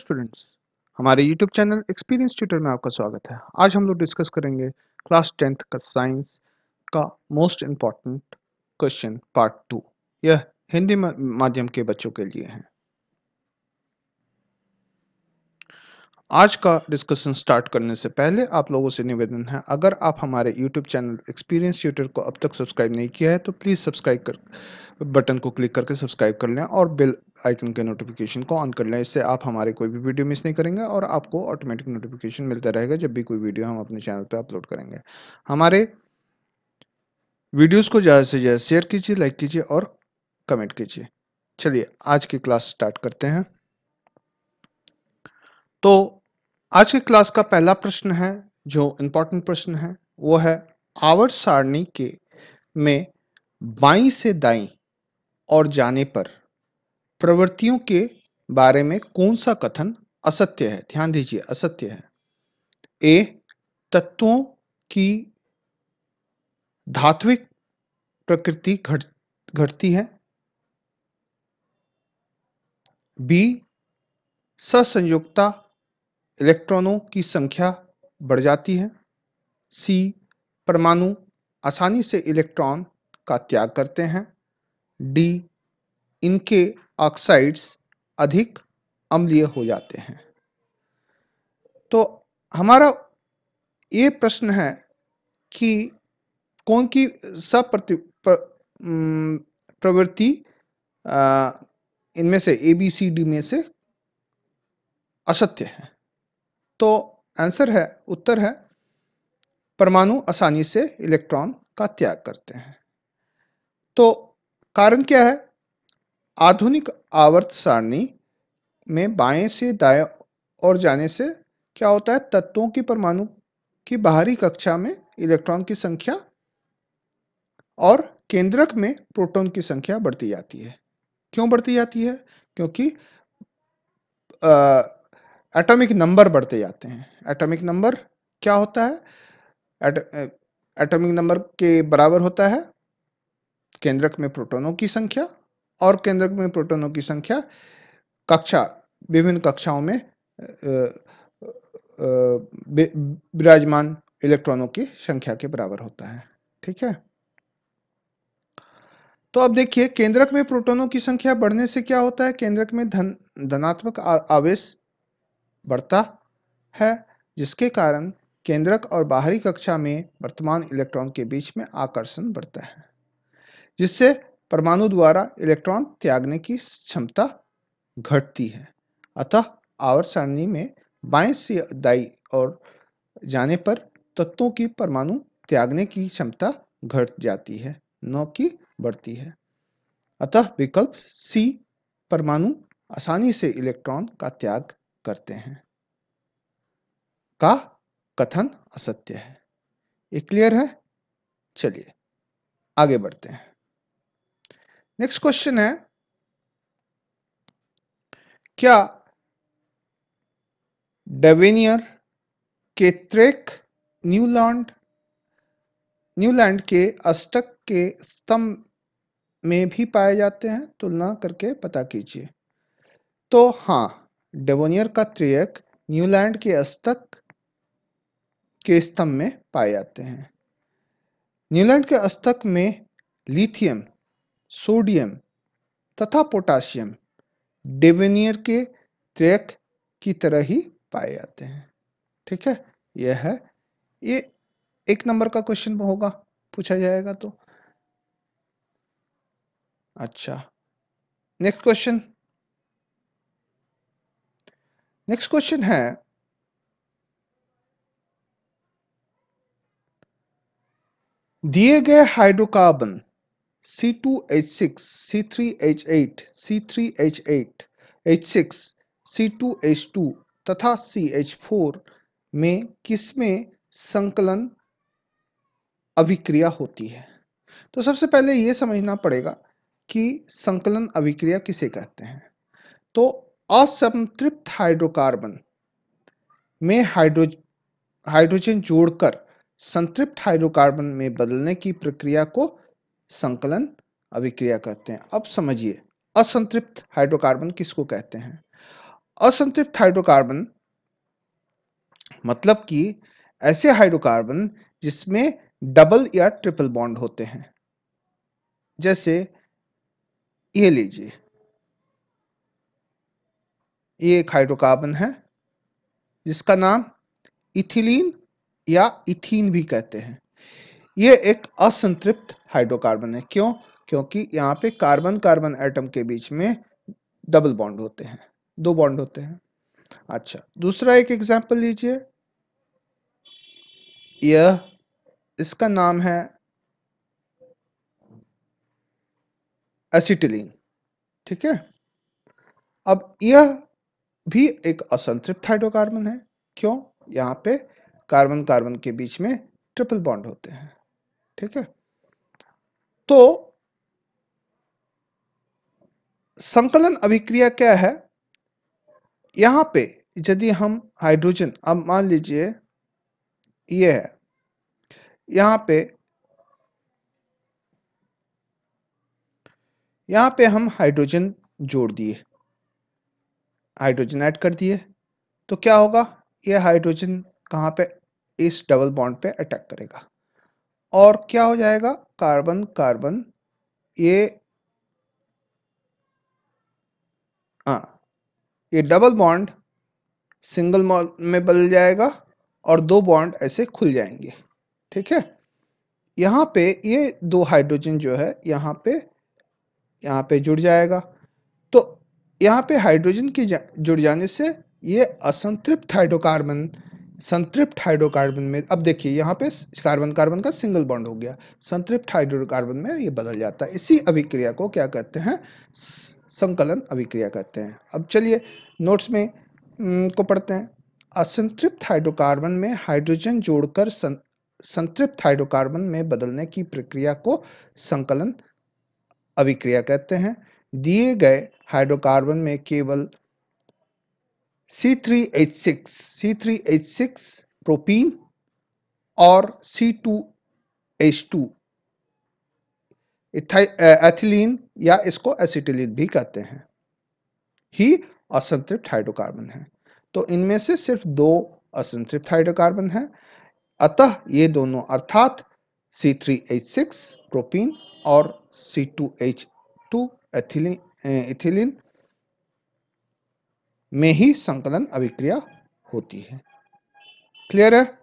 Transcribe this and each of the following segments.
Students, हमारे YouTube channel experience tutor में आपका स्वागत है। आज हम लोग डिस्कस करेंगे क्लास 10th का साइंस का मोस्ट इम्पॉर्टेंट क्वेश्चन पार्ट 2। यह हिंदी माध्यम के बच्चों के लिए है। आज का डिस्कशन स्टार्ट करने से पहले आप लोगों से निवेदन है, अगर आप हमारे यूट्यूब चैनल एक्सपीरियंस ट्यूटर को अब तक सब्सक्राइब नहीं किया है तो प्लीज़ सब्सक्राइब कर बटन को क्लिक करके सब्सक्राइब कर लें और बेल आइकन के नोटिफिकेशन को ऑन कर लें। इससे आप हमारे कोई भी वीडियो मिस नहीं करेंगे और आपको ऑटोमेटिक नोटिफिकेशन मिलता रहेगा जब भी कोई वीडियो हम अपने चैनल पर अपलोड करेंगे। हमारे वीडियोस को ज़्यादा से ज़्यादा शेयर कीजिए, लाइक कीजिए और कमेंट कीजिए। चलिए आज की क्लास स्टार्ट करते हैं। तो आज की क्लास का पहला प्रश्न है, जो इम्पोर्टेंट प्रश्न है, वो है आवर्त सारणी के में बाईं से दाईं और जाने पर प्रवृत्तियों के बारे में कौन सा कथन असत्य है? ध्यान दीजिए, असत्य है। ए, तत्वों की धात्विक प्रकृति घटती है। बी, ससंयुक्ता इलेक्ट्रॉनों की संख्या बढ़ जाती है। सी, परमाणु आसानी से इलेक्ट्रॉन का त्याग करते हैं। डी, इनके ऑक्साइड्स अधिक अम्लीय हो जाते हैं। तो हमारा ये प्रश्न है कि कौन की प्रवृत्ति इनमें से ए बी सी डी में से असत्य है। तो आंसर है, उत्तर है, परमाणु आसानी से इलेक्ट्रॉन का त्याग करते हैं। तो कारण क्या है? आधुनिक आवर्त सारणी में बाएं से दाएं और जाने से क्या होता है? तत्वों की परमाणु की बाहरी कक्षा में इलेक्ट्रॉन की संख्या और केंद्रक में प्रोटॉन की संख्या बढ़ती जाती है। क्यों बढ़ती जाती है? क्योंकि एटॉमिक नंबर बढ़ते जाते हैं। एटॉमिक नंबर क्या होता है? एटॉमिक नंबर के बराबर होता है केंद्रक में प्रोटॉनों की संख्या, और केंद्रक में प्रोटॉनों की संख्या विभिन्न कक्षाओं में विराजमान इलेक्ट्रॉनों की संख्या के बराबर होता है। ठीक है। तो अब देखिए, केंद्रक में प्रोटॉनों की संख्या बढ़ने से क्या होता है? केंद्रक में धनात्मक आवेश बढ़ता है, जिसके कारण केंद्रक और बाहरी कक्षा में वर्तमान इलेक्ट्रॉन के बीच में आकर्षण बढ़ता है, जिससे परमाणु द्वारा इलेक्ट्रॉन त्यागने की क्षमता घटती है। अतः आवर्त सारणी में बाएं से दाईं और जाने पर तत्वों की परमाणु त्यागने की क्षमता घट जाती है, न कि बढ़ती है। अतः विकल्प सी, परमाणु आसानी से इलेक्ट्रॉन का त्याग करते हैं, का कथन असत्य है। ये क्लियर है? चलिए आगे बढ़ते हैं। नेक्स्ट क्वेश्चन है, क्या डेवेनियर के त्रेक न्यूलैंड के अष्टक के स्तंभ में भी पाए जाते हैं? तुलना करके पता कीजिए। तो हाँ, डेवोनियर का त्रियक न्यूलैंड के अष्टक के स्तंभ में पाए जाते हैं। न्यूलैंड के अष्टक में लिथियम, सोडियम तथा पोटासियम डेवोनियर के त्रियक की तरह ही पाए जाते हैं। ठीक है, यह है, ये 1 नंबर का क्वेश्चन होगा, पूछा जाएगा तो। अच्छा, नेक्स्ट क्वेश्चन है, दिए गए hydrocarbon C2H6, C3H8, C3H8, H6, C2H2 तथा CH4 में किसमें संकलन अभिक्रिया होती है? तो सबसे पहले यह समझना पड़ेगा कि संकलन अभिक्रिया किसे कहते हैं। तो असंतृप्त हाइड्रोकार्बन में हाइड्रोजन जोड़कर संतृप्त हाइड्रोकार्बन में बदलने की प्रक्रिया को संकलन अभिक्रिया कहते हैं। अब समझिए, असंतृप्त हाइड्रोकार्बन किसको कहते हैं? असंतृप्त हाइड्रोकार्बन मतलब कि ऐसे हाइड्रोकार्बन जिसमें डबल या ट्रिपल बॉन्ड होते हैं। जैसे ये लीजिए, ये एक हाइड्रोकार्बन है जिसका नाम इथिलीन या इथीन भी कहते हैं। ये एक असंतृप्त हाइड्रोकार्बन है। क्यों? क्योंकि यहाँ पे कार्बन कार्बन एटम के बीच में डबल बॉन्ड होते हैं, दो बॉन्ड होते हैं। अच्छा, दूसरा एक एग्जांपल लीजिए, यह इसका नाम है एसिटिलीन। ठीक है, अब यह भी एक असंतृप्त हाइड्रोकार्बन है। क्यों? यहाँ पे कार्बन कार्बन के बीच में ट्रिपल बॉन्ड होते हैं। ठीक है, तो संकलन अभिक्रिया क्या है? यहाँ पे यदि हम हाइड्रोजन, अब मान लीजिए ये है, यहाँ पे हम हाइड्रोजन जोड़ दिए, हाइड्रोजन ऐड कर दिए, तो क्या होगा? ये हाइड्रोजन कहाँ पे? इस डबल बॉन्ड पे अटैक करेगा और क्या हो जाएगा? कार्बन कार्बन ये ये डबल बॉन्ड सिंगल में बदल जाएगा और दो बॉन्ड ऐसे खुल जाएंगे। ठीक है, यहाँ पे ये दो हाइड्रोजन जो है यहाँ पे जुड़ जाएगा। तो यहाँ पे हाइड्रोजन की जुड़ जाने से ये असंतृप्त हाइड्रोकार्बन संतृप्त हाइड्रोकार्बन में, अब देखिए यहाँ पे कार्बन कार्बन का सिंगल बॉन्ड हो गया, संतृप्त हाइड्रोकार्बन में ये बदल जाता है। इसी अभिक्रिया को क्या कहते हैं? संकलन अभिक्रिया कहते हैं। अब चलिए नोट्स में को पढ़ते हैं। असंतृप्त हाइड्रोकार्बन में हाइड्रोजन जोड़कर संतृप्त हाइड्रोकार्बन में बदलने की प्रक्रिया को संकलन अभिक्रिया कहते हैं। दिए गए हाइड्रोकार्बन में केवल C3H6 प्रोपीन और C2H2 एथिलीन या इसको एसिटिलीन भी कहते हैं ही असंतृप्त हाइड्रोकार्बन है। तो इनमें से सिर्फ दो असंतृप्त हाइड्रोकार्बन हैं। अतः ये दोनों अर्थात C3H6 प्रोपीन और C2H2 इथिलीन में ही संकलन अभिक्रिया होती है। क्लियर है?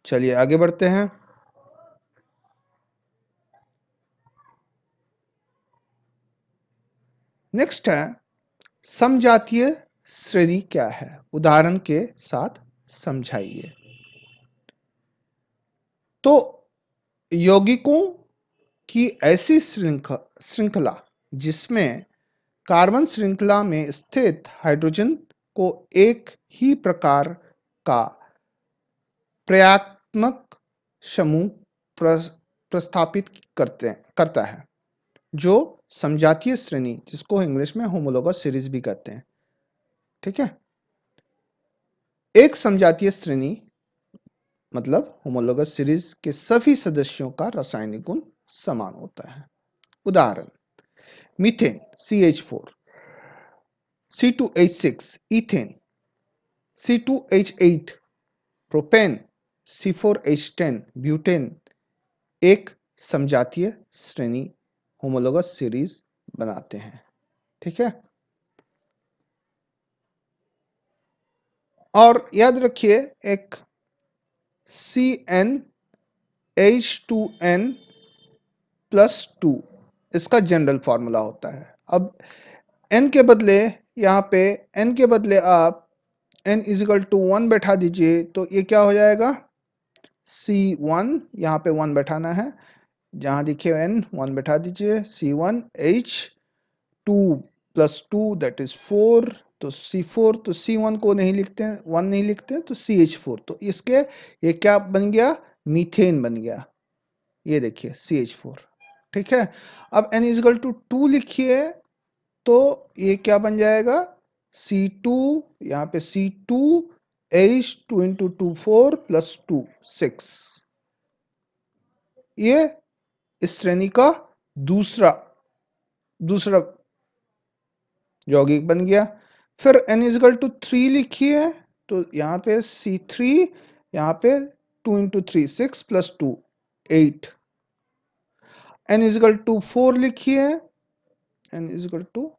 चलिए आगे बढ़ते हैं। नेक्स्ट है समजातीय श्रेणी क्या है? उदाहरण के साथ समझाइए। तो यौगिकों की ऐसी श्रृंखला जिसमें कार्बन श्रृंखला में स्थित हाइड्रोजन को एक ही प्रकार का प्रयात्मक समूह प्रस्थापित करता है, जो समजातीय श्रेणी, जिसको इंग्लिश में होमोलोगस सीरीज भी कहते हैं। ठीक है, एक समजातीय श्रेणी मतलब होमोलोगस सीरीज के सभी सदस्यों का रासायनिक गुण समान होता है। उदाहरण, methane CH4, C2H6 ethane, C2H8 propane, C4H10 butane एक समजातीय श्रेणी होमोलोगस सीरीज बनाते हैं। ठीक है, और याद रखिए एक CnH2n+2 इसका जनरल फॉर्मूला होता है। अब n के बदले यहाँ पे n के बदले आप n = 1 बैठा दीजिए, तो ये क्या हो जाएगा? C1, यहाँ पे 1 बैठाना है, जहाँ देखिए n 1 बैठा दीजिए, C1H2+2 दैट इज 4, तो C4, तो C1 को नहीं लिखते हैं, 1 नहीं लिखते हैं, तो CH4, तो इसके ये क्या बन गया? मीथेन बन गया। ये देखिए CH4। ठीक है, अब n = 2 लिखिए, तो ये क्या बन जाएगा? C2, यहाँ पे C2H2 × 2 4 + 2 6। ये इस श्रेणी का दूसरा यौगिक बन गया। फिर n इजकल टू 3 लिखिए, तो यहाँ पे C3, यहाँ पे 2 into 3 6 plus 2 8। n is equal to 4 लिखिए, n इजकल टू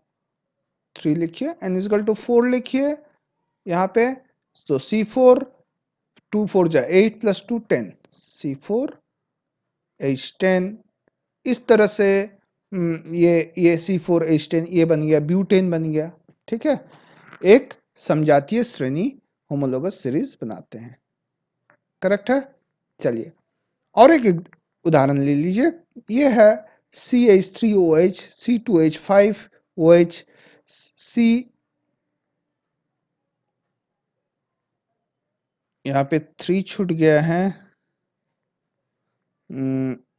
3 लिखिए, n इजकल टू 4 लिखिए यहाँ पे, तो C4 2 4 जा 8 प्लस 2 10, C4 H10। इस तरह से ये C4H10 ये बन गया, ब्यूटेन बन गया। ठीक है, एक समजातीय श्रेणी होमोलोगस सीरीज बनाते हैं। करेक्ट है। चलिए और एक उदाहरण ले लीजिए, ये है CH3OH C2H5OH C, यहाँ पे 3 छूट गया है,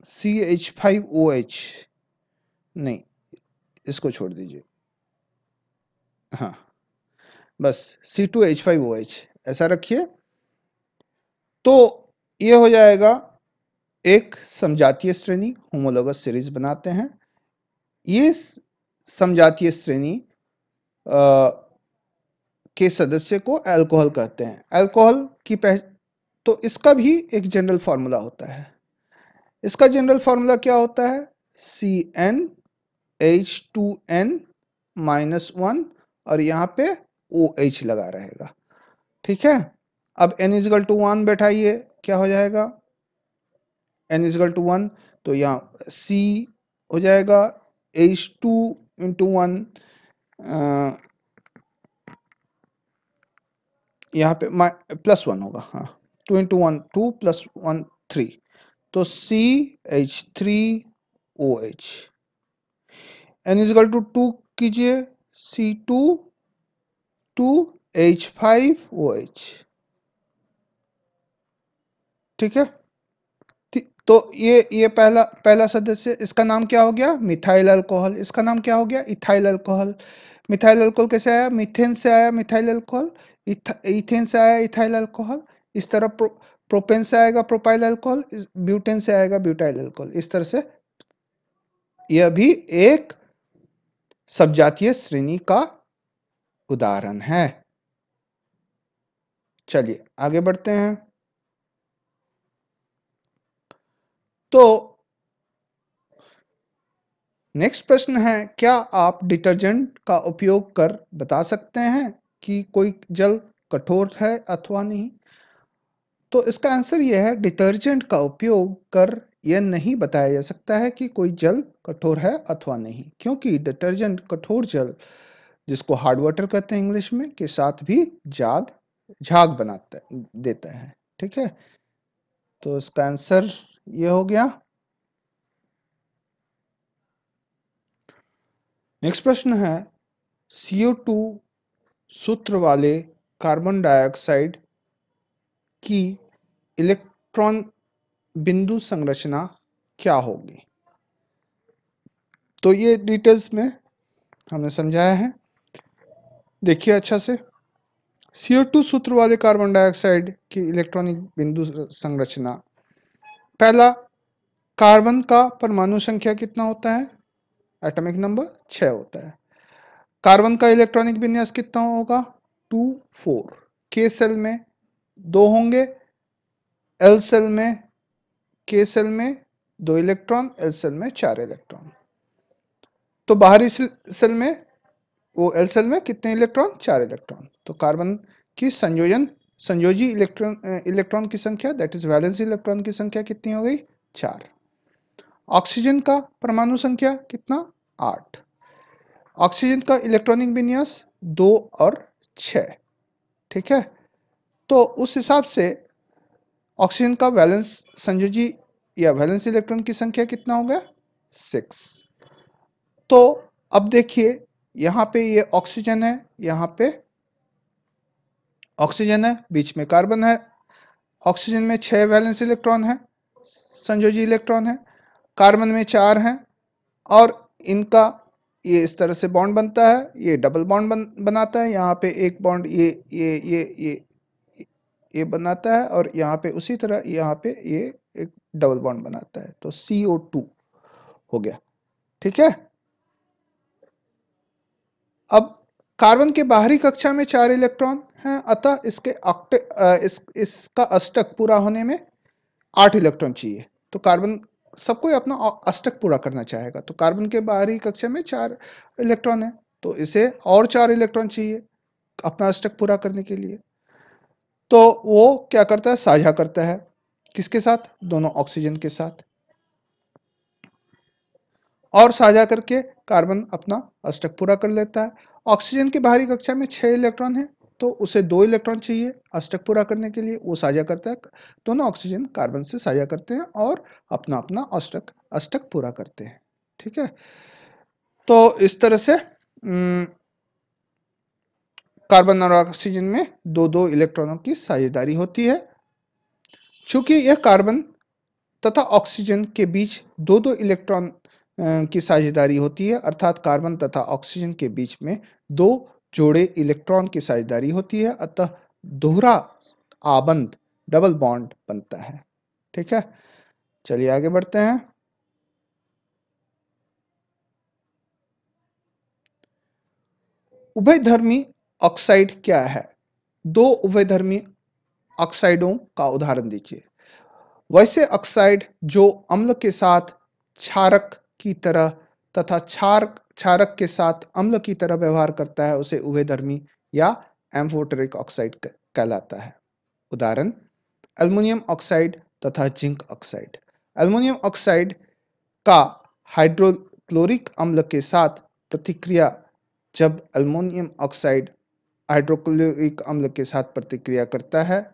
CH5OH नहीं, इसको छोड़ दीजिए, हाँ बस C2H5OH ऐसा रखिए। तो ये हो जाएगा एक समजातीय श्रेणी, होमोलोगस सीरीज बनाते हैं। ये समजातीय श्रेणी के सदस्य को अल्कोहल कहते हैं। अल्कोहल की तो इसका भी एक जनरल फॉर्मूला होता है। इसका जनरल फॉर्मूला क्या होता है? CnH2n-1 और यहाँ पे OH लगा रहेगा। ठीक है, अब n इजगल टू 1 बैठाइए, क्या हो जाएगा? n इजगल टू 1, तो यहाँ C हो जाएगा H2 इंटू 1, यहाँ पे प्लस 1 होगा, हाँ 2 इंटू 1 2 प्लस 1 3, तो CH3OH। n इजगल टू 2 कीजिए, C2 2H5OH। ठीक है, तो ये पहला सदस्य, इसका नाम क्या हो गया? Methyl alcohol. इसका नाम क्या हो गया? Ethyl alcohol. मिथाइल अल्कोहल कैसे आया? मीथेन से आया मिथाइल अल्कोहल, इथेन से आया इथाइल अल्कोहल, इस तरह प्रोपेन से आएगा प्रोपाइल अल्कोहल, ब्यूटेन से आएगा ब्यूटाइल अल्कोहल। इस तरह से यह भी एक सबजातीय श्रेणी का उदाहरण है। चलिए आगे बढ़ते हैं। तो नेक्स्ट प्रश्न है, क्या आप डिटर्जेंट का उपयोग कर बता सकते हैं कि कोई जल कठोर है अथवा नहीं? तो इसका आंसर यह है, डिटर्जेंट का उपयोग कर यह नहीं बताया जा सकता है कि कोई जल कठोर है अथवा नहीं, क्योंकि डिटर्जेंट कठोर जल, जिसको हार्ड वाटर कहते हैं इंग्लिश में, के साथ भी झाग बनाता देता है। ठीक है, तो इसका आंसर ये हो गया। नेक्स्ट प्रश्न है, CO2 सूत्र वाले कार्बन डाइऑक्साइड की इलेक्ट्रॉन बिंदु संरचना क्या होगी? तो ये डिटेल्स में हमने समझाया है, देखिए अच्छा से। CO2 सूत्र वाले कार्बन डाइऑक्साइड की इलेक्ट्रॉनिक बिंदु संरचना, पहला, कार्बन का परमाणु संख्या कितना होता है? एटॉमिक नंबर 6 होता है। कार्बन का इलेक्ट्रॉनिक विन्यास कितना होगा? 2 4। के सेल में 2 होंगे, एल सेल में, के सेल में 2 इलेक्ट्रॉन, एल सेल में 4 इलेक्ट्रॉन। तो बाहरी सेल में, वो एल सेल में कितने इलेक्ट्रॉन? 4 इलेक्ट्रॉन। तो कार्बन की संयोजी इलेक्ट्रॉन की संख्या, दैट इज वैलेंसी इलेक्ट्रॉन की संख्या कितनी हो गई? 4। ऑक्सीजन का परमाणु संख्या कितना? 8। ऑक्सीजन का इलेक्ट्रॉनिक विन्यास 2 और 6। ठीक है, तो उस हिसाब से ऑक्सीजन का वैलेंस संयोजी या वैलेंस इलेक्ट्रॉन की संख्या कितना हो गया? 6। तो अब देखिए, यहाँ पे ये ऑक्सीजन है, यहाँ पे ऑक्सीजन है, बीच में कार्बन है। ऑक्सीजन में 6 वैलेंस इलेक्ट्रॉन है, संयोजी इलेक्ट्रॉन है, कार्बन में 4 हैं, और इनका ये इस तरह से बॉन्ड बनता है, ये डबल बॉन्ड बनाता है। यहाँ पे एक बॉन्ड ये बनाता है, और यहाँ पे उसी तरह यहाँ पे ये एक डबल बॉन्ड बनाता है, तो CO2 हो गया। ठीक है, अब कार्बन के बाहरी कक्षा में 4 इलेक्ट्रॉन हैं, अतः इसका अष्टक पूरा होने में 8 इलेक्ट्रॉन चाहिए। तो कार्बन सब कोई अपना अष्टक पूरा करना चाहेगा, तो कार्बन के बाहरी कक्षा में 4 इलेक्ट्रॉन है, तो इसे और 4 इलेक्ट्रॉन चाहिए अपना अष्टक पूरा करने के लिए। तो वो क्या करता है, साझा करता है किसके साथ, दोनों ऑक्सीजन के साथ, और साझा करके कार्बन अपना अष्टक पूरा कर लेता है। ऑक्सीजन की बाहरी कक्षा में 6 इलेक्ट्रॉन है, तो उसे 2 इलेक्ट्रॉन चाहिए अष्टक पूरा करने के लिए, वो साझा करता है। दोनों ऑक्सीजन कार्बन से साझा करते हैं और अपना अपना अष्टक अष्टक पूरा करते हैं। ठीक है, तो इस तरह से कार्बन और ऑक्सीजन में 2-2 इलेक्ट्रॉनों की साझेदारी होती है। चूंकि यह कार्बन तथा ऑक्सीजन के बीच 2-2 इलेक्ट्रॉन की साझेदारी होती है, अर्थात कार्बन तथा ऑक्सीजन के बीच में 2 जोड़े इलेक्ट्रॉन की साझेदारी होती है, अतः दोहरा आबंध डबल बॉन्ड बनता है। ठीक है, चलिए आगे बढ़ते हैं। उभयधर्मी ऑक्साइड क्या है? 2 उभयधर्मी ऑक्साइडों का उदाहरण दीजिए। वैसे ऑक्साइड जो अम्ल के साथ क्षारक की तरह तथा क्षारक के साथ अम्ल की तरह व्यवहार करता है, उसे उभयधर्मी या एम्फोटेरिक ऑक्साइड कहलाता है। उदाहरण, एल्युमिनियम ऑक्साइड तथा जिंक ऑक्साइड। एल्युमिनियम ऑक्साइड का हाइड्रोक्लोरिक अम्ल के साथ प्रतिक्रिया, जब एल्युमिनियम ऑक्साइड हाइड्रोक्लोरिक अम्ल के साथ प्रतिक्रिया करता है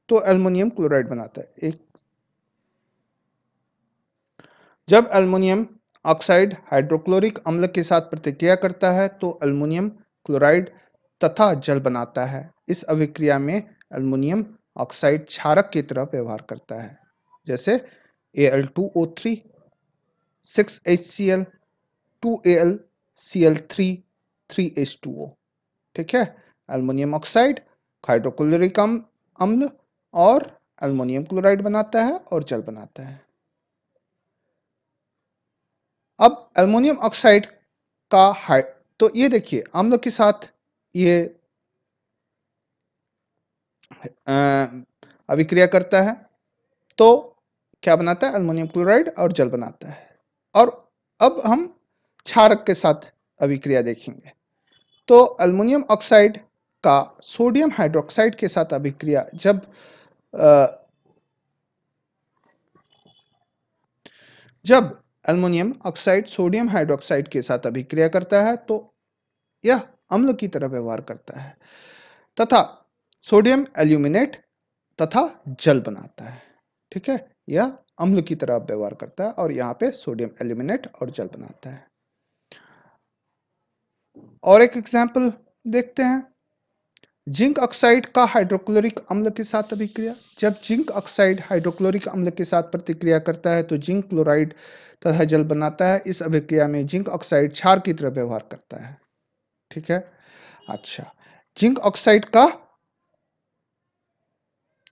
तो एल्युमिनियम क्लोराइड बनाता है। जब एल्युमिनियम ऑक्साइड हाइड्रोक्लोरिक अम्ल के साथ प्रतिक्रिया करता है तो एल्युमिनियम क्लोराइड तथा जल बनाता है। इस अभिक्रिया में एल्युमिनियम ऑक्साइड क्षारक की तरह व्यवहार करता है, जैसे Al2O3, 6HCl, 2AlCl3, 3H2O। ठीक है, एल्युमिनियम ऑक्साइड हाइड्रोक्लोरिक अम्ल और एल्युमिनियम क्लोराइड बनाता है और जल बनाता है। अब एल्युमिनियम ऑक्साइड का तो ये देखिए अम्ल के साथ ये अभिक्रिया करता है, तो क्या बनाता है, एल्युमिनियम क्लोराइड और जल बनाता है। और अब हम क्षारक के साथ अभिक्रिया देखेंगे। तो एल्युमिनियम ऑक्साइड का सोडियम हाइड्रोक्साइड के साथ अभिक्रिया, जब एल्युमिनियम ऑक्साइड सोडियम हाइड्रोक्साइड के साथ अभिक्रिया करता है तो यह अम्ल की तरह व्यवहार करता है तथा सोडियम एल्यूमिनेट तथा जल बनाता है। ठीक है, यह अम्ल की तरह व्यवहार करता है और यहाँ पे सोडियम एल्यूमिनेट और जल बनाता है। और एक एग्जाम्पल देखते हैं, जिंक ऑक्साइड का हाइड्रोक्लोरिक अम्ल के साथ अभिक्रिया। जब जिंक ऑक्साइड हाइड्रोक्लोरिक अम्ल के साथ प्रतिक्रिया करता है तो जिंक क्लोराइड तथा जल बनाता है। इस अभिक्रिया में जिंक ऑक्साइड क्षार की तरह व्यवहार करता है। ठीक है, अच्छा, जिंक ऑक्साइड का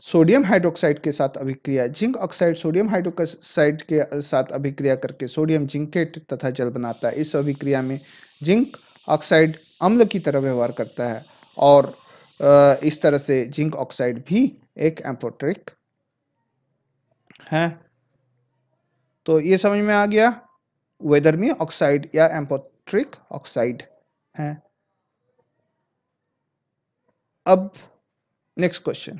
सोडियम हाइड्रोक्साइड के साथ अभिक्रिया। जिंक ऑक्साइड सोडियम हाइड्रोक्साइड के साथ अभिक्रिया करके सोडियम जिंकेट तथा जल बनाता है। इस अभिक्रिया में जिंक ऑक्साइड अम्ल की तरह व्यवहार करता है और इस तरह से जिंक ऑक्साइड भी एक एम्फोटेरिक है। तो ये समझ में आ गया, उभयधर्मी ऑक्साइड या एम्फोटेरिक ऑक्साइड है। अब नेक्स्ट क्वेश्चन,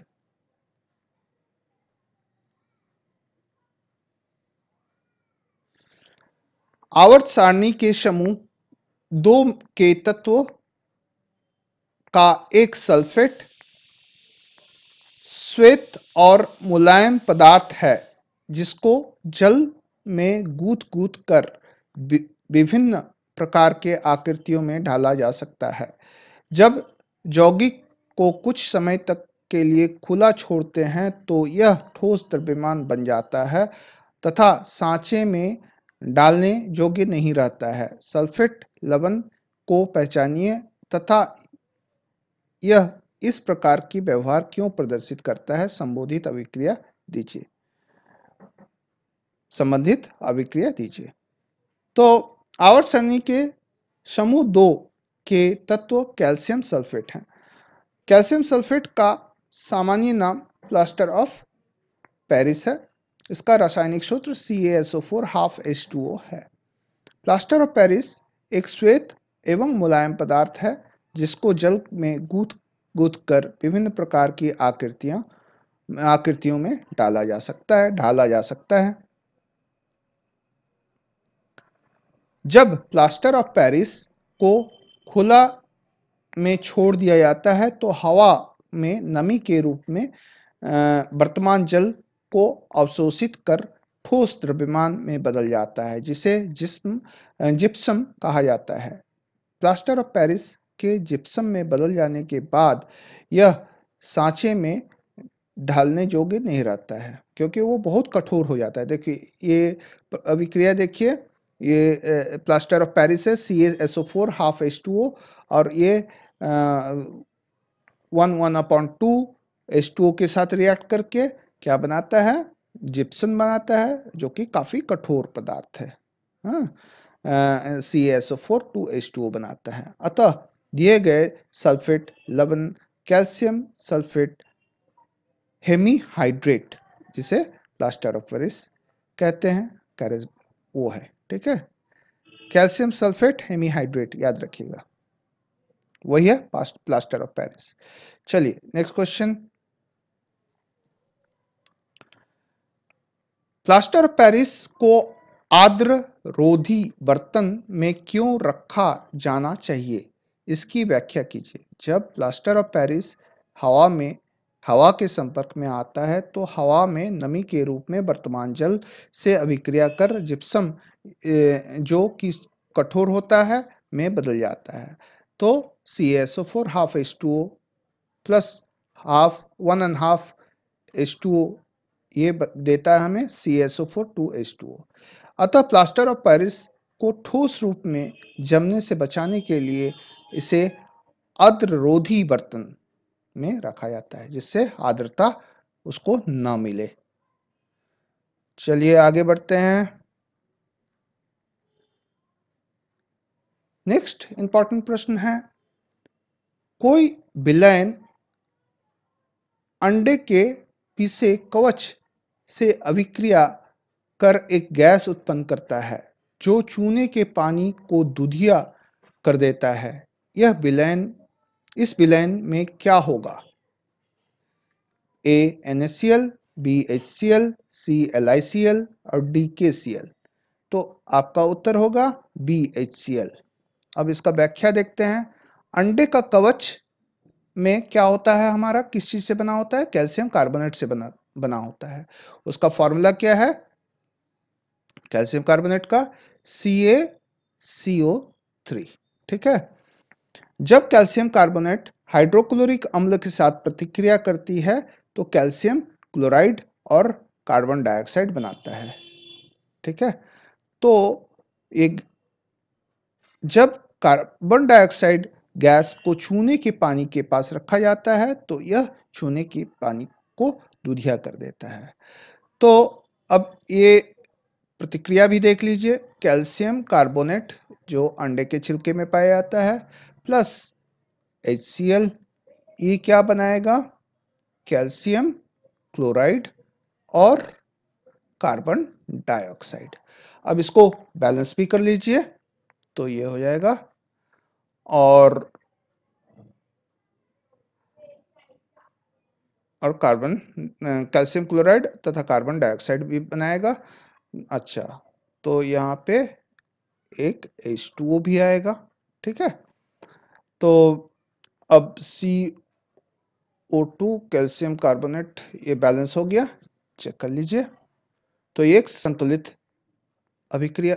आवर्त सारणी के समूह 2 के तत्व का एक सल्फेट श्वेत और मुलायम पदार्थ है जिसको जल में गूंथ-गूंथ कर विभिन्न प्रकार के आकृतियों में ढाला जा सकता है। जब यौगिक को कुछ समय तक के लिए खुला छोड़ते हैं तो यह ठोस द्रव्यमान बन जाता है तथा सांचे में डालने योग्य नहीं रहता है। सल्फेट लवण को पहचानिए तथा यह इस प्रकार की व्यवहार क्यों प्रदर्शित करता है, संबंधित अभिक्रिया दीजिए। तो आवर्त सारणी के समूह 2 के तत्व कैल्शियम सल्फेट हैं। कैल्शियम सल्फेट का सामान्य नाम प्लास्टर ऑफ पेरिस है। इसका रासायनिक सूत्र CaSO4 हाफ H2O है। प्लास्टर ऑफ पेरिस एक श्वेत एवं मुलायम पदार्थ है जिसको जल में गूंथ कर विभिन्न प्रकार की आकृतियों में ढाला जा सकता है। जब प्लास्टर ऑफ पेरिस को खुला में छोड़ दिया जाता है तो हवा में नमी के रूप में वर्तमान जल को अवशोषित कर ठोस द्रव्यमान में बदल जाता है जिसे जिप्सम कहा जाता है। प्लास्टर ऑफ पेरिस के जिप्सम में बदल जाने के बाद यह सांचे में ढालने योग्य नहीं रहता है क्योंकि वो बहुत कठोर हो जाता है। देखिए ये अभिक्रिया देखिए, ये प्लास्टर ऑफ पेरिस है CaSO4 हाफ H2O और ये 1/2 H2O के साथ रिएक्ट करके क्या बनाता है, जिप्सम बनाता है जो कि काफी कठोर पदार्थ है। हाँ, CaSO4 2H2O बनाता है। अतः दिए गए सल्फेट लवण कैल्शियम सल्फेट हेमीहाइड्रेट जिसे प्लास्टर ऑफ पेरिस कहते हैं, कैरेज वो है। ठीक है, कैल्शियम सल्फेट हेमीहाइड्रेट याद रखिएगा, वही है प्लास्टर ऑफ पेरिस। चलिए next question. Plaster of Paris को आर्द्र रोधी बर्तन में क्यों रखा जाना चाहिए, इसकी व्याख्या कीजिए। जब प्लास्टर ऑफ पेरिस हवा के संपर्क में आता है तो हवा में नमी के रूप में वर्तमान जल से अभिक्रिया कर जिप्सम जो कि कठोर होता है में बदल जाता है। तो CaSO4 half H2O plus half 1.5 H2O ये देता है हमें CaSO4 2H2O। अतः प्लास्टर ऑफ पेरिस को ठोस रूप में जमने से बचाने के लिए इसे आर्द्ररोधी बर्तन में रखा जाता है जिससे आर्द्रता उसको न मिले। चलिए आगे बढ़ते हैं। नेक्स्ट इंपॉर्टेंट प्रश्न है, कोई विलयन अंडे के पीसे कवच से अभिक्रिया कर एक गैस उत्पन्न करता है जो चूने के पानी को दूधिया कर देता है। इस विलयन में क्या होगा? A NaCl, B HCl, C LiCl और D KCl। तो आपका उत्तर होगा B HCl। अब इसका व्याख्या देखते हैं। अंडे का कवच में क्या होता है, हमारा किस चीज से बना होता है, कैल्शियम कार्बोनेट से बना होता है। उसका फॉर्मूला क्या है कैल्शियम कार्बोनेट का, CaCO3। ठीक है, जब कैल्शियम कार्बोनेट हाइड्रोक्लोरिक अम्ल के साथ प्रतिक्रिया करती है तो कैल्शियम क्लोराइड और कार्बन डाइऑक्साइड बनाता है। ठीक है, तो एक जब कार्बन डाइऑक्साइड गैस को चूने के पानी के पास रखा जाता है तो यह चूने के पानी को दूधिया कर देता है। तो अब ये प्रतिक्रिया भी देख लीजिए, कैल्शियम कार्बोनेट जो अंडे के छिलके में पाया जाता है प्लस HCl, ये क्या बनाएगा, कैल्शियम क्लोराइड और कार्बन डाइऑक्साइड। अब इसको बैलेंस भी कर लीजिए तो ये हो जाएगा, और कार्बन कैल्शियम क्लोराइड तथा कार्बन डाइऑक्साइड भी बनाएगा। अच्छा, तो यहाँ पे एक H2O भी आएगा। ठीक है, तो अब CO2 कैल्शियम कार्बोनेट ये बैलेंस हो गया, चेक कर लीजिए। तो ये एक संतुलित अभिक्रिया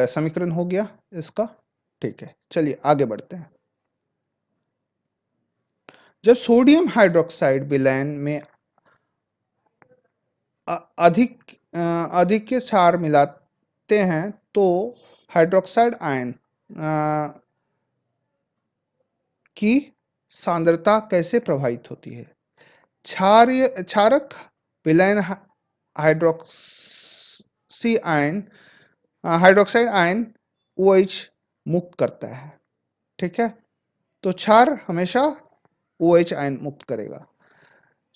समीकरण हो गया इसका। ठीक है, चलिए आगे बढ़ते हैं। जब सोडियम हाइड्रोक्साइड विलयन में अधिक के क्षार मिलाते हैं तो हाइड्रोक्साइड आयन की सांद्रता कैसे प्रभावित होती है? क्षारक विलयन हाइड्रोक्साइड आयन OH मुक्त करता है। ठीक है, तो क्षार हमेशा OH आयन मुक्त करेगा।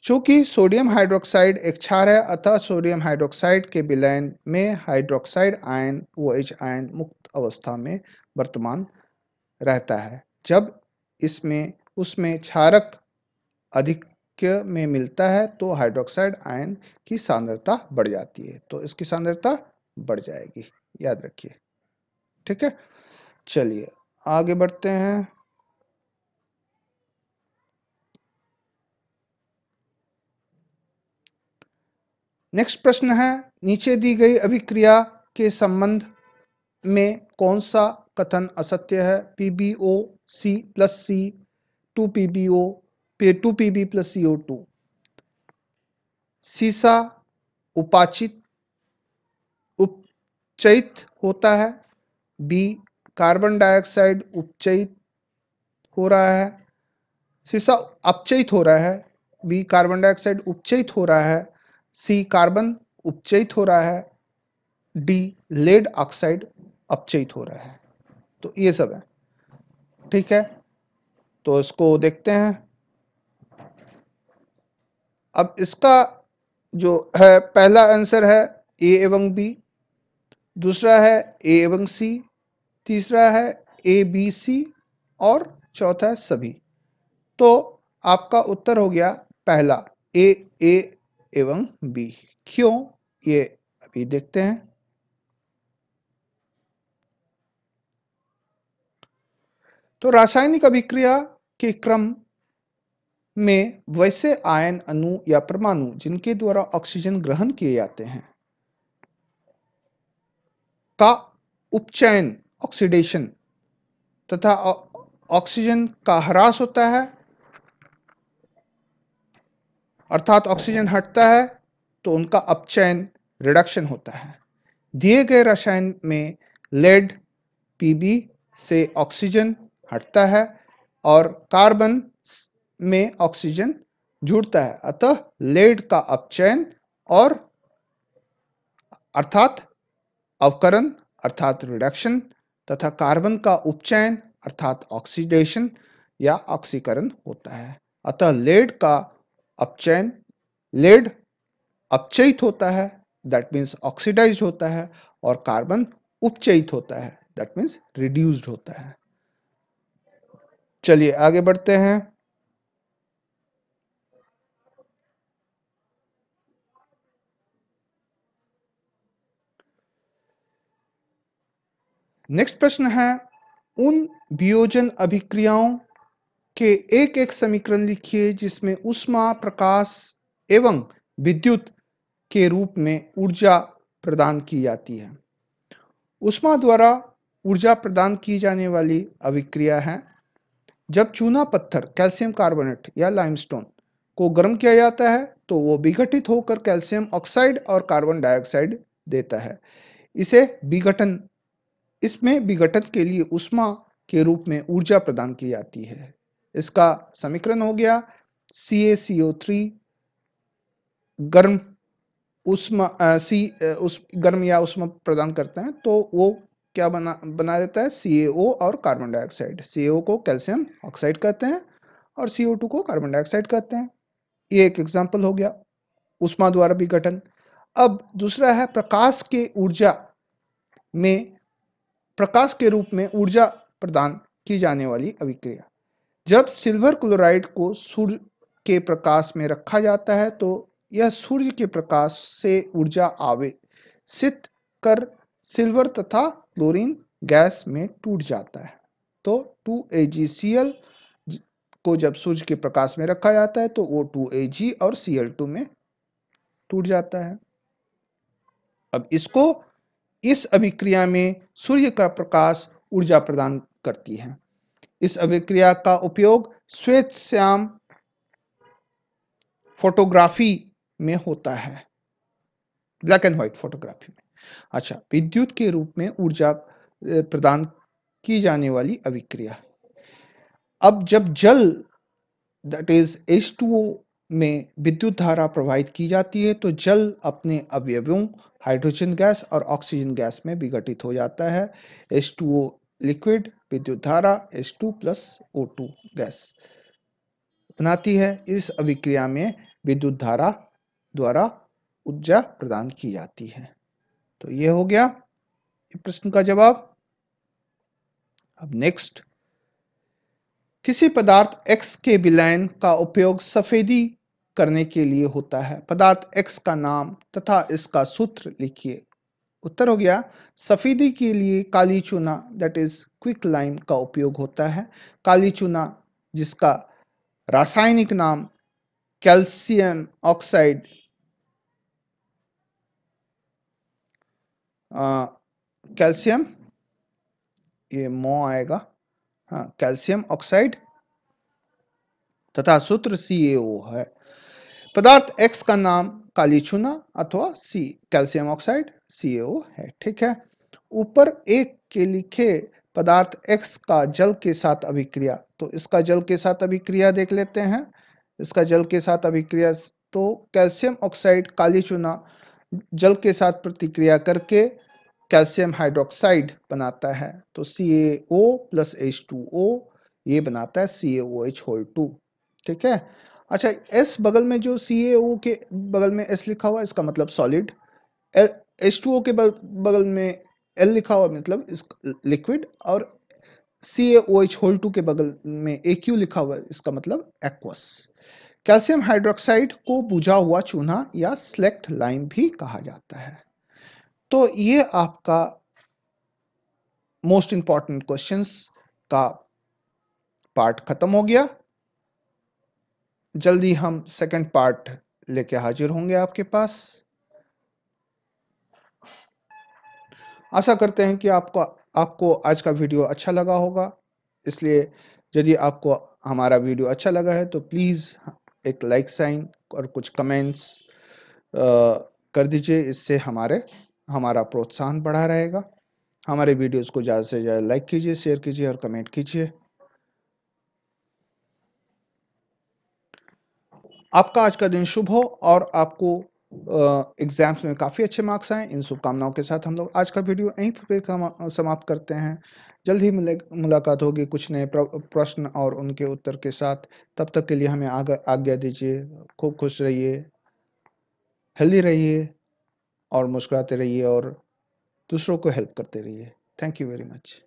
चूंकि सोडियम हाइड्रोक्साइड एक क्षार है, अतः सोडियम हाइड्रोक्साइड के विलयन में हाइड्रोक्साइड आयन OH आयन मुक्त अवस्था में वर्तमान रहता है। जब इसमें उसमें क्षारक अधिक्य में मिलता है तो हाइड्रोक्साइड आयन की सांद्रता बढ़ जाती है, तो इसकी सांद्रता बढ़ जाएगी, याद रखिए। ठीक है, चलिए आगे बढ़ते हैं। नेक्स्ट प्रश्न है, नीचे दी गई अभिक्रिया के संबंध में कौन सा कथन असत्य है? PbO C plus C 2PbO 2Pb plus CO2। सीसा उपाचित उपचयित होता है। बी, कार्बन डाइऑक्साइड उपचयित हो रहा है, सीसा अपचयित हो रहा है। बी, कार्बन डाइऑक्साइड उपचयित हो रहा है। सी, कार्बन उपचयित हो रहा है। डी, लेड ऑक्साइड अपचयित हो रहा है। तो ये सब है। ठीक है, तो इसको देखते हैं। अब इसका जो है पहला आंसर है ए एवं बी, दूसरा है ए एवं सी, तीसरा है ए बी सी और चौथा है सभी। तो आपका उत्तर हो गया पहला ए एवं बी। क्यों, ये अभी देखते हैं। तो रासायनिक अभिक्रिया के क्रम में वैसे आयन अणु या परमाणु जिनके द्वारा ऑक्सीजन ग्रहण किए जाते हैं का उपचयन ऑक्सीडेशन तथा ऑक्सीजन का ह्रास होता है, अर्थात ऑक्सीजन हटता है, तो उनका अपचयन रिडक्शन होता है। दिए गए रसायन में लेड Pb से ऑक्सीजन हटता है और कार्बन में ऑक्सीजन जुड़ता है, अतः लेड का अपचयन और अर्थात अवकरण अर्थात रिडक्शन तथा कार्बन का उपचयन अर्थात ऑक्सीडेशन या ऑक्सीकरण होता है। अतः लेड का अपचयन, लेड अपचयित होता है, दैट मीन्स ऑक्सीडाइज्ड होता है, और कार्बन उपचयित होता है, दैट मीन्स रिड्यूस्ड होता है। चलिए आगे बढ़ते हैं। नेक्स्ट प्रश्न है, उन वियोजन अभिक्रियाओं के एक एक समीकरण लिखिए जिसमें ऊष्मा, प्रकाश एवं विद्युत के रूप में ऊर्जा प्रदान की जाती है। ऊष्मा द्वारा ऊर्जा प्रदान की जाने वाली अभिक्रिया है जब चूना पत्थर कैल्शियम कार्बोनेट या लाइमस्टोन को गर्म किया जाता है तो वो विघटित होकर कैल्शियम ऑक्साइड और कार्बन डाइऑक्साइड देता है। इसे विघटन इसमें विघटन के लिए ऊष्मा के रूप में ऊर्जा प्रदान की जाती है। इसका समीकरण हो गया CaCO3 गर्म ऊष्मा गर्म या ऊष्मा प्रदान करते हैं तो वो क्या बना देता है CaO और कार्बन डाइऑक्साइड। CaO को कैल्शियम ऑक्साइड कहते हैं और CO2 को कार्बन डाइऑक्साइड कहते हैं। ये एक एग्जाम्पल हो गया ऊष्मा द्वारा विघटन। अब दूसरा है प्रकाश के ऊर्जा में प्रकाश के रूप में ऊर्जा प्रदान की जाने वाली अभिक्रिया। जब सिल्वर क्लोराइड को सूर्य के प्रकाश में रखा जाता है तो यह सूर्य के प्रकाश से ऊर्जा आवेशित कर सिल्वर तथा क्लोरीन गैस में टूट जाता है। तो 2AgCl को जब सूर्य के प्रकाश में रखा जाता है तो वो 2Ag और Cl2 में टूट जाता है। अब इस अभिक्रिया में सूर्य का प्रकाश ऊर्जा प्रदान करती है। इस अभिक्रिया का उपयोग श्वेत श्याम फोटोग्राफी में होता है, ब्लैक एंड व्हाइट फोटोग्राफी में। अच्छा, विद्युत के रूप में ऊर्जा प्रदान की जाने वाली अभिक्रिया। अब जब जल दैट इज H2O में विद्युत धारा प्रवाहित की जाती है तो जल अपने अवयवों हाइड्रोजन गैस और ऑक्सीजन गैस में विघटित हो जाता है। H2O लिक्विड विद्युत धारा H2 प्लस O2 गैस बनाती है। इस अभिक्रिया में विद्युत धारा द्वारा ऊर्जा प्रदान की जाती है। तो ये हो गया प्रश्न का जवाब। अब नेक्स्ट, किसी पदार्थ X के विलयन का उपयोग सफेदी करने के लिए होता है। पदार्थ X का नाम तथा इसका सूत्र लिखिए। उत्तर हो गया, सफेदी के लिए काली चूना दैट इज क्विक लाइम का उपयोग होता है। काली चूना जिसका रासायनिक नाम कैल्शियम ऑक्साइड कैल्शियम, ये मो आएगा, हाँ, कैल्शियम ऑक्साइड तथा सूत्र CaO है। पदार्थ X का नाम काली चूना अथवा कैल्शियम ऑक्साइड CaO है। ठीक है। ऊपर एक के लिखे पदार्थ X का जल के साथ अभिक्रिया, तो इसका जल के साथ अभिक्रिया देख लेते हैं। इसका जल के साथ अभिक्रिया, तो कैल्शियम ऑक्साइड काली चूना जल के साथ प्रतिक्रिया करके कैल्शियम हाइड्रोक्साइड बनाता है। तो CaO प्लस H2O ये बनाता है CaOH होल 2। ठीक है। अच्छा, S बगल में जो CaO के बगल में S लिखा हुआ है इसका मतलब सॉलिड, H2O के बगल में L लिखा हुआ मतलब लिक्विड, और CaOH होल 2 के बगल में AQ लिखा हुआ है इसका मतलब एक्वस। कैल्शियम हाइड्रोक्साइड को बुझा हुआ चूना या स्लेक्ट लाइम भी कहा जाता है। तो ये आपका मोस्ट इंपॉर्टेंट क्वेश्चंस का पार्ट खत्म हो गया। जल्दी हम सेकंड पार्ट लेके हाजिर होंगे आपके पास। आशा करते हैं कि आपको आज का वीडियो अच्छा लगा होगा। इसलिए यदि आपको हमारा वीडियो अच्छा लगा है तो प्लीज़ एक लाइक साइन और कुछ कमेंट्स कर दीजिए। इससे हमारा प्रोत्साहन बढ़ा रहेगा। हमारे वीडियोस को ज़्यादा से ज़्यादा लाइक कीजिए, शेयर कीजिए और कमेंट कीजिए। आपका आज का दिन शुभ हो और आपको एग्जाम्स में काफ़ी अच्छे मार्क्स आए। इन शुभकामनाओं के साथ हम लोग आज का वीडियो यहीं पे समाप्त करते हैं। जल्द ही मुलाकात होगी कुछ नए प्रश्न और उनके उत्तर के साथ। तब तक के लिए हमें आज्ञा दीजिए। खूब खुश रहिए, हेल्दी रहिए और मुस्कुराते रहिए और दूसरों को हेल्प करते रहिए। Thank you very much.